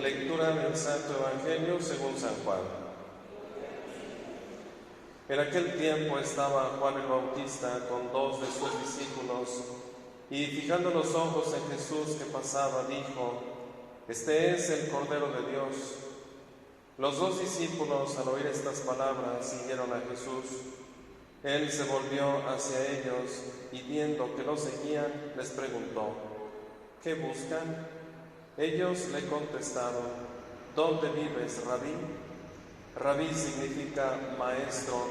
Lectura del Santo Evangelio según San Juan. En aquel tiempo estaba Juan el Bautista con 2 de sus discípulos, y fijando los ojos en Jesús que pasaba, dijo: «Este es el Cordero de Dios». Los 2 discípulos, al oír estas palabras, siguieron a Jesús. Él se volvió hacia ellos y, viendo que los seguían, les preguntó: «¿Qué buscan?». Ellos le contestaron: «¿Dónde vives, Rabí?». Rabí significa maestro.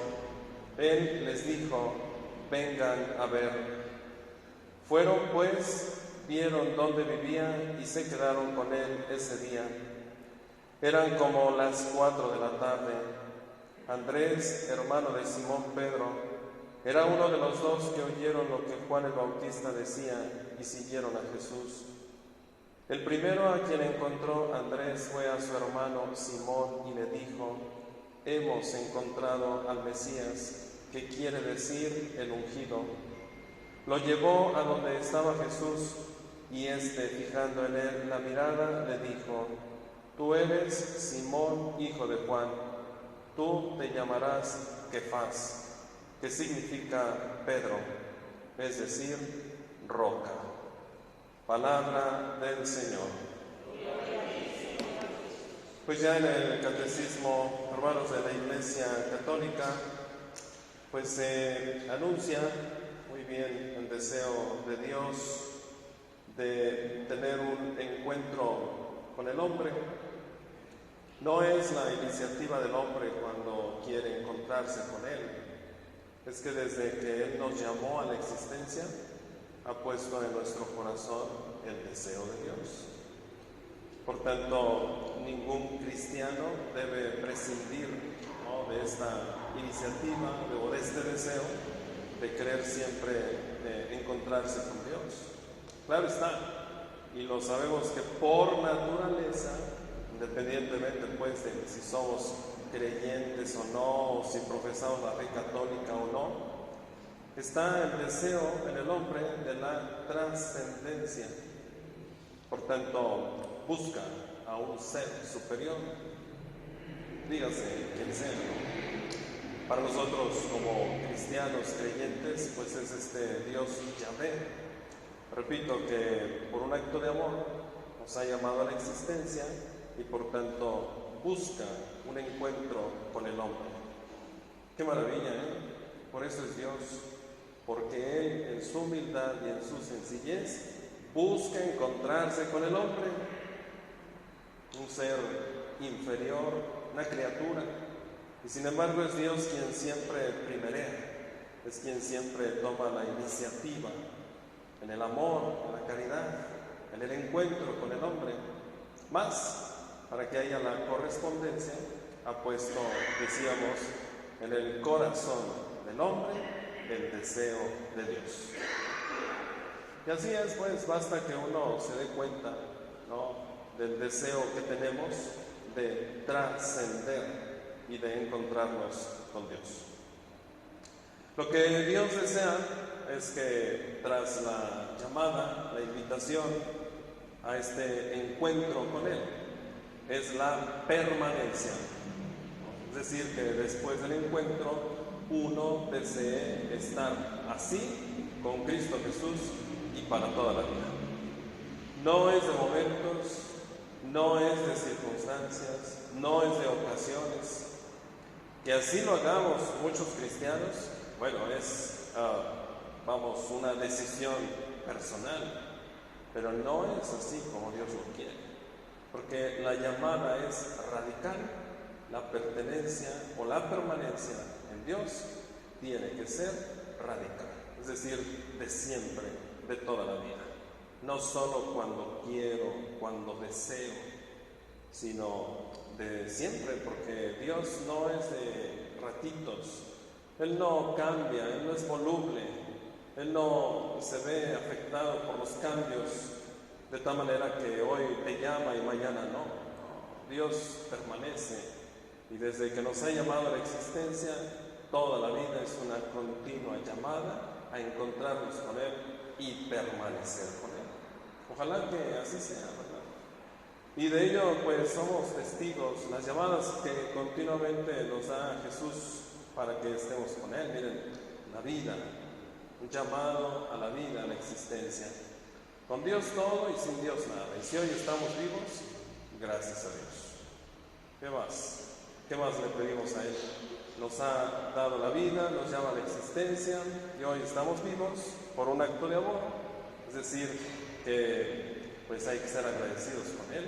Él les dijo: «Vengan a ver». Fueron pues, vieron dónde vivía y se quedaron con él ese día. Eran como las 4 de la tarde. Andrés, hermano de Simón Pedro, era uno de los 2 que oyeron lo que Juan el Bautista decía y siguieron a Jesús. El primero a quien encontró Andrés fue a su hermano Simón y le dijo: «Hemos encontrado al Mesías», que quiere decir el ungido. Lo llevó a donde estaba Jesús, y éste, fijando en él la mirada, le dijo: «Tú eres Simón, hijo de Juan, tú te llamarás Kefas», que significa Pedro, es decir, roca. Palabra del Señor. Pues ya en el Catecismo, hermanos de la Iglesia Católica, pues se anuncia muy bien el deseo de Dios de tener un encuentro con el hombre. No es la iniciativa del hombre cuando quiere encontrarse con Él, es que desde que Él nos llamó a la existencia, ha puesto en nuestro corazón el deseo de Dios. Por tanto, ningún cristiano debe prescindir, ¿no?, de esta iniciativa o de este deseo de querer siempre encontrarse con Dios. Claro está, y lo sabemos que por naturaleza, independientemente pues de si somos creyentes o no, o si profesamos la fe católica o no, está el deseo en el hombre de la trascendencia. Por tanto, busca a un ser superior, dígase quien sea, ¿no? Para nosotros como cristianos creyentes, pues es este Dios Yahvé. Repito que por un acto de amor nos ha llamado a la existencia y por tanto busca un encuentro con el hombre. ¡Qué maravilla!, ¿eh? Por eso es Dios, porque Él, en su humildad y en su sencillez, busca encontrarse con el hombre, un ser inferior, una criatura, y sin embargo es Dios quien siempre primerea, es quien siempre toma la iniciativa en el amor, en la caridad, en el encuentro con el hombre. Más, para que haya la correspondencia, ha puesto, decíamos, en el corazón del hombre el deseo de Dios. Y así es, pues, basta que uno se dé cuenta, ¿no?, del deseo que tenemos de trascender y de encontrarnos con Dios. Lo que Dios desea es que tras la llamada, la invitación a este encuentro con Él, es la permanencia. Es decir, que después del encuentro uno desee estar así con Cristo Jesús y para toda la vida. No es de momentos, no es de circunstancias, no es de ocasiones. Que así lo hagamos muchos cristianos, bueno, es, una decisión personal, pero no es así como Dios lo quiere, porque la llamada es radical. La pertenencia o la permanencia en Dios tiene que ser radical, es decir, de siempre, de toda la vida. No solo cuando quiero, cuando deseo, sino de siempre, porque Dios no es de ratitos. Él no cambia, Él no es voluble, Él no se ve afectado por los cambios de tal manera que hoy te llama y mañana no. Dios permanece. Y desde que nos ha llamado a la existencia, toda la vida es una continua llamada a encontrarnos con Él y permanecer con Él. Ojalá que así sea, ¿verdad? Y de ello pues somos testigos, las llamadas que continuamente nos da Jesús para que estemos con Él. Miren, la vida, un llamado a la vida, a la existencia. Con Dios todo y sin Dios nada. Y si hoy estamos vivos, gracias a Dios. ¿Qué más? ¿Qué más le pedimos a Él? Nos ha dado la vida, nos llama a la existencia y hoy estamos vivos por un acto de amor. Es decir, que pues hay que ser agradecidos con Él,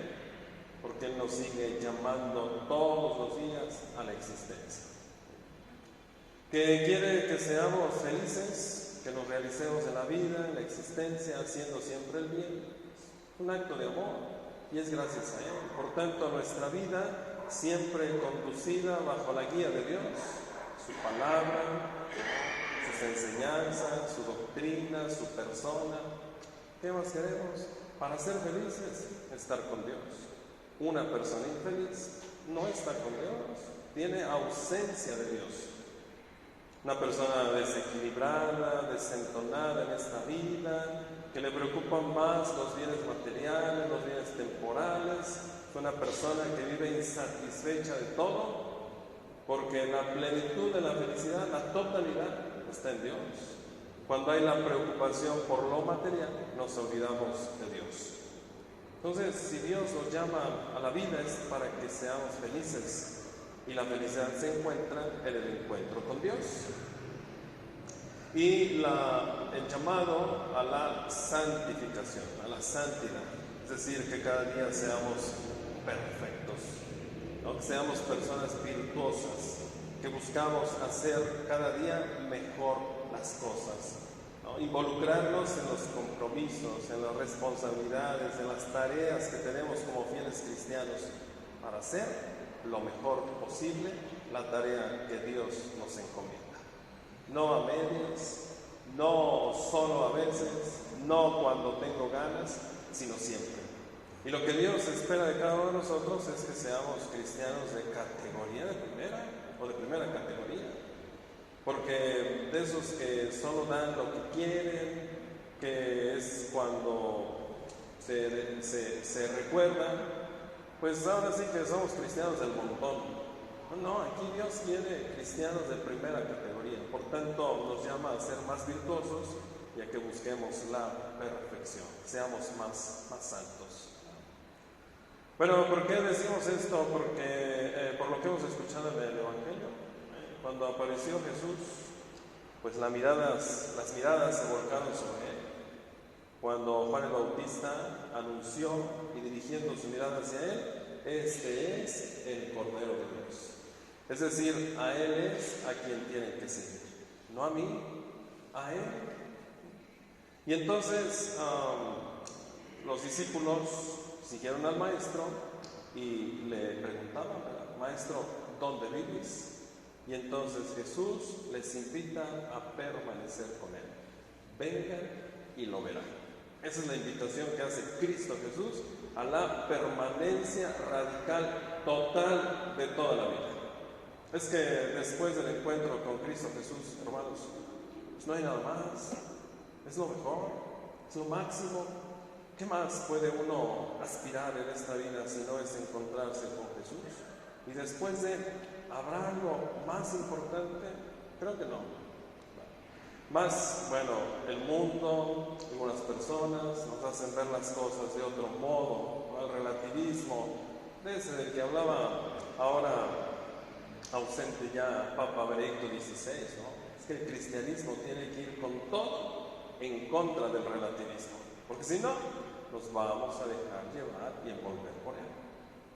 porque Él nos sigue llamando todos los días a la existencia. Que quiere que seamos felices, que nos realicemos en la vida, en la existencia, haciendo siempre el bien. Es un acto de amor y es gracias a Él. Por tanto, nuestra vida siempre conducida bajo la guía de Dios, su palabra, sus enseñanzas, su doctrina, su persona. ¿Qué más queremos? Para ser felices, estar con Dios. Una persona infeliz no está con Dios, tiene ausencia de Dios. Una persona desequilibrada, desentonada en esta vida, que le preocupan más los bienes materiales, los bienes temporales. Es una persona que vive insatisfecha de todo, porque la plenitud de la felicidad, la totalidad, está en Dios. Cuando hay la preocupación por lo material, nos olvidamos de Dios. Entonces, si Dios nos llama a la vida es para que seamos felices, y la felicidad se encuentra en el encuentro con Dios. Y el llamado a la santificación, a la santidad, es decir, que cada día seamos perfectos, ¿no? Que seamos personas virtuosas, que buscamos hacer cada día mejor las cosas, ¿no? Involucrarnos en los compromisos, en las responsabilidades, en las tareas que tenemos como fieles cristianos para hacer lo mejor posible la tarea que Dios nos encomienda. No a medias, no solo a veces, no cuando tengo ganas, sino siempre. Y lo que Dios espera de cada uno de nosotros es que seamos cristianos de categoría de primera o de primera categoría. Porque de esos que solo dan lo que quieren, que es cuando se recuerdan, pues ahora sí que somos cristianos del montón. No, aquí Dios quiere cristianos de primera categoría. Por tanto, nos llama a ser más virtuosos y a que busquemos la perfección, seamos más santos. Bueno, ¿por qué decimos esto? Porque por lo que hemos escuchado en el Evangelio, cuando apareció Jesús, pues las miradas se volcaron sobre Él. Cuando Juan el Bautista anunció y dirigiendo su mirada hacia Él, este es el Cordero de Dios. Es decir, a Él es a quien tienen que seguir, no a mí, a Él. Y entonces los discípulos siguieron al Maestro y le preguntaban, Maestro, ¿dónde vives? Y entonces Jesús les invita a permanecer con Él. Vengan y lo verán. Esa es la invitación que hace Cristo Jesús a la permanencia radical, total de toda la vida. Es que después del encuentro con Cristo Jesús, hermanos, pues no hay nada más. Es lo mejor, es lo máximo. ¿Qué más puede uno aspirar en esta vida si no es encontrarse con Jesús? Y después de, ¿habrá algo más importante? Creo que no. Más, bueno, el mundo, algunas personas nos hacen ver las cosas de otro modo, ¿no? El relativismo, ese del que hablaba ahora ausente ya Papa Benedicto XVI, ¿no? Es que el cristianismo tiene que ir con todo en contra del relativismo, porque si no, nos vamos a dejar llevar y envolver por él.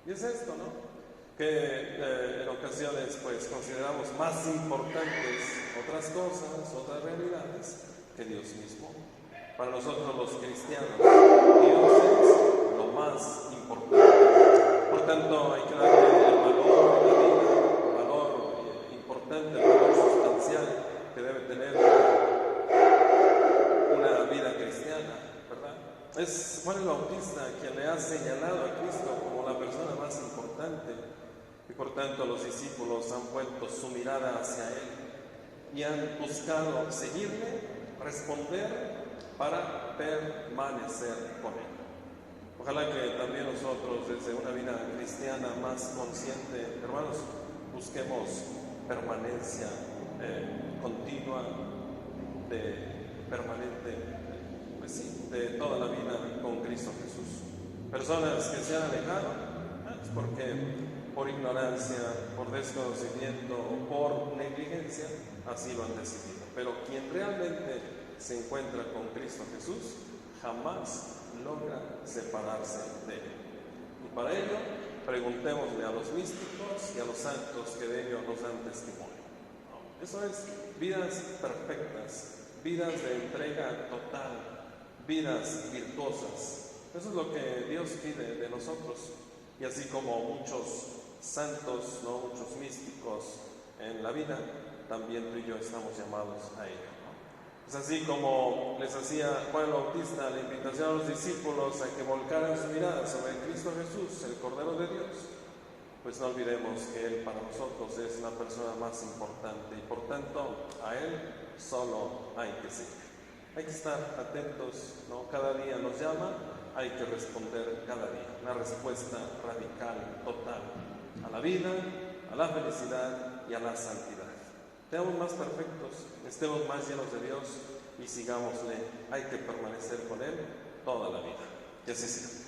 Y es esto, ¿no? Que en ocasiones pues consideramos más importantes otras cosas, otras realidades que Dios mismo. Para nosotros los cristianos, Dios es lo más importante. Por tanto, hay que darle el valor de la vida, el valor importante, el valor sustancial que debe tener una vida cristiana, ¿verdad? Es Juan el Bautista quien le ha señalado a Cristo como la persona más importante. Y por tanto los discípulos han vuelto su mirada hacia Él y han buscado seguirle, responder para permanecer con Él. Ojalá que también nosotros, desde una vida cristiana más consciente, hermanos, busquemos permanencia continua, permanente, pues sí, de toda la vida con Cristo Jesús. Personas que se han alejado, es porque por ignorancia, por desconocimiento o por negligencia, así lo han decidido. Pero quien realmente se encuentra con Cristo Jesús, jamás logra separarse de él. Y para ello, preguntémosle a los místicos y a los santos que de ello nos dan testimonio. Eso es vidas perfectas, vidas de entrega total, vidas virtuosas. Eso es lo que Dios pide de nosotros. Y así como muchos santos, muchos místicos en la vida, también tú y yo estamos llamados a ello. Es así como les hacía Juan el Bautista la invitación a los discípulos a que volcaran su mirada sobre Cristo Jesús, el Cordero de Dios. Pues no olvidemos que Él para nosotros es la persona más importante y por tanto a Él solo hay que seguir. Hay que estar atentos, cada día nos llama, hay que responder cada día. Una respuesta radical, total, a la vida, a la felicidad y a la santidad. Seamos más perfectos, estemos más llenos de Dios y sigámosle. Hay que permanecer con Él toda la vida. Que así sea.